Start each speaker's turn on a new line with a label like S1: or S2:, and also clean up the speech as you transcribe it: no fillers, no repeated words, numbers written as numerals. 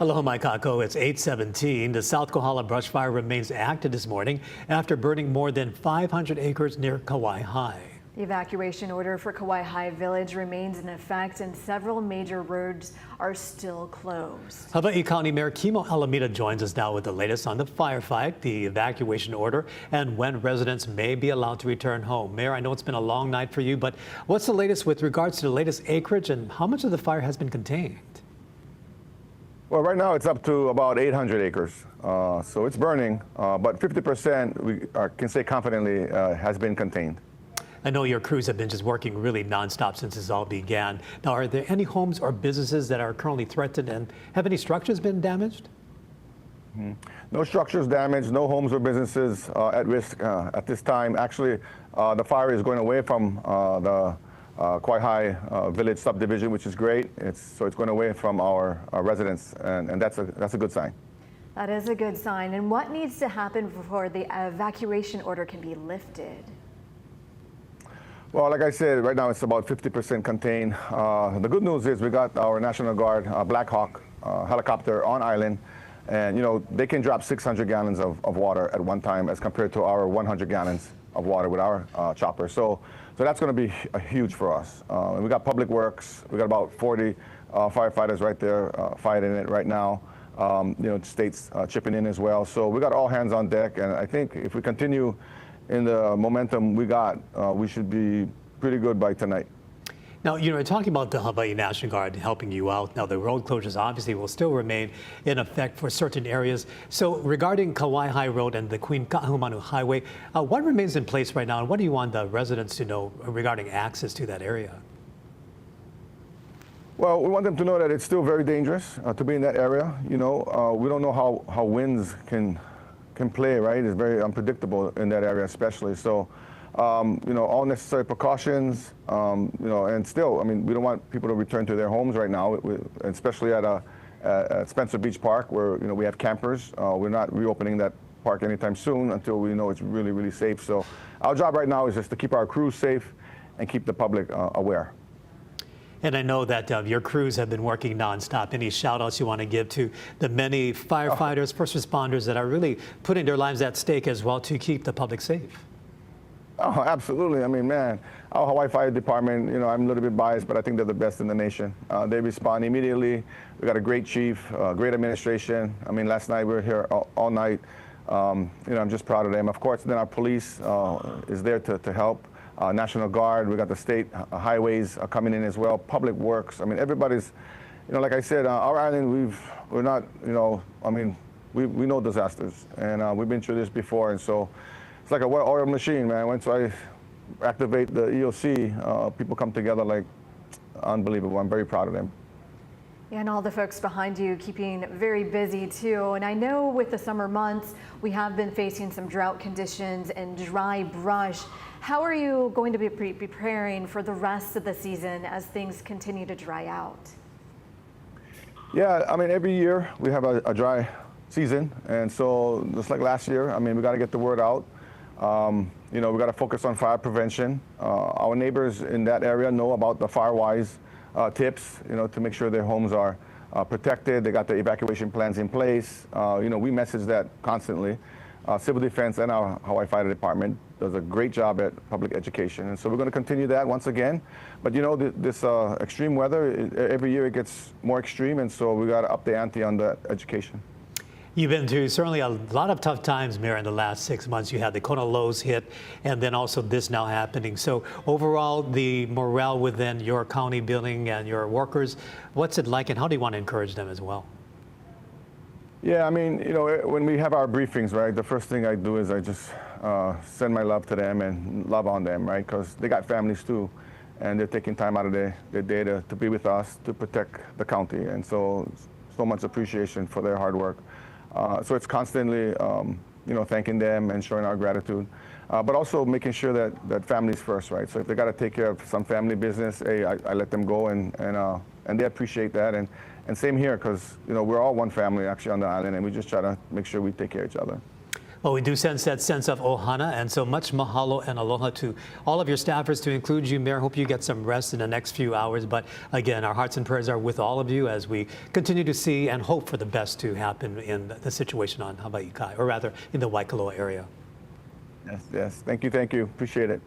S1: Aloha, my kako. It's 8:17. The South Kohala brush fire remains active this morning after burning more than 500 acres near Kawaihae.
S2: The evacuation order for Kawaihae Village remains in effect and several major roads are still closed.
S1: Hawaii County Mayor Kimo Alameda joins us now with the latest on the firefight, the evacuation order, and when residents may be allowed to return home. Mayor, I know it's been a long night for you, but what's the latest with regards to the latest acreage and how much of the fire has been contained?
S3: Well, right now it's up to about 800 acres, so it's burning, but 50% we can say confidently has been contained.
S1: I know your crews have been just working really nonstop since this all began. Now, are there any homes or businesses that are currently threatened, and have any structures been damaged?
S3: No structures damaged, no homes or businesses at risk at this time. Actually, the fire is going away from the Kawaihae Village subdivision, which is great. So it's going away from our residents, and that's a good sign.
S2: That is a good sign. And what needs to happen before the evacuation order can be lifted?
S3: Well, like I said, right now it's about 50% contained. The good news is we got our National Guard Black Hawk helicopter on island, and they can drop 600 gallons of water at one time as compared to our 100 gallons of water with our chopper. So that's going to be huge for us. And we got Public Works. We got about 40 firefighters right there fighting it right now. States chipping in as well. So we got all hands on deck. And I think if we continue in the momentum we got, we should be pretty good by tonight.
S1: Now, talking about the Hawaii National Guard helping you out. Now, the road closures obviously will still remain in effect for certain areas. So regarding Kawaihae Road and the Kaahumanu Highway, what remains in place right now, and what do you want the residents to know regarding access to that area?
S3: Well, we want them to know that it's still very dangerous to be in that area. We don't know how winds can play, right? It's very unpredictable in that area especially. So all necessary precautions, and still, we don't want people to return to their homes right now, especially at Spencer Beach Park, where, we have campers. We're not reopening that park anytime soon until we know it's really, really safe. So our job right now is just to keep our crews safe and keep the public aware.
S1: And I know that your crews have been working nonstop. Any shout outs you want to give to the many firefighters, first responders that are really putting their lives at stake as well to keep the public safe?
S3: Oh, absolutely. Man, our Hawaii Fire Department, I'm a little bit biased, but I think they're the best in the nation. They respond immediately. We got a great chief, great administration. Last night we were here all night. I'm just proud of them. Of course, then our police is there to help. National Guard, we got the state highways coming in as well. Public Works. Everybody's, like I said, our island, we're not, we know disasters, and we've been through this before, and so it's like a well-oiled machine, man. Once I activate the EOC, people come together like unbelievable. I'm very proud of them.
S2: Yeah, and all the folks behind you keeping very busy too. And I know with the summer months, we have been facing some drought conditions and dry brush. How are you going to be preparing for the rest of the season as things continue to dry out?
S3: Yeah, every year we have a dry season. And so just like last year, we got to get the word out. We got to focus on fire prevention. Our neighbors in that area know about the FireWise tips, to make sure their homes are protected. They got the evacuation plans in place. We message that constantly. Civil Defense and our Hawaii Fire Department does a great job at public education. And so we're going to continue that once again. But this extreme weather, every year it gets more extreme. And so we got to up the ante on that education.
S1: You've been through certainly a lot of tough times, Mayor, in the last 6 months. You had the Kona lows hit, and then also this now happening. So overall, the morale within your county building and your workers, what's it like, and how do you want to encourage them as well?
S3: Yeah, when we have our briefings, right, the first thing I do is I just send my love to them and love on them, right, because they got families too, and they're taking time out of their day to be with us to protect the county, and so much appreciation for their hard work. So it's constantly, thanking them and showing our gratitude, but also making sure that family's first, right? So if they got to take care of some family business, hey, I let them go, and they appreciate that. And same here, because we're all one family actually on the island, and we just try to make sure we take care of each other.
S1: Well, we do sense that sense of ohana, and so much mahalo and aloha to all of your staffers, to include you, Mayor. Hope you get some rest in the next few hours. But again, our hearts and prayers are with all of you as we continue to see and hope for the best to happen in the situation on Hawaii Kai, or rather in the Waikoloa area.
S3: Yes, yes. Thank you, thank you. Appreciate it.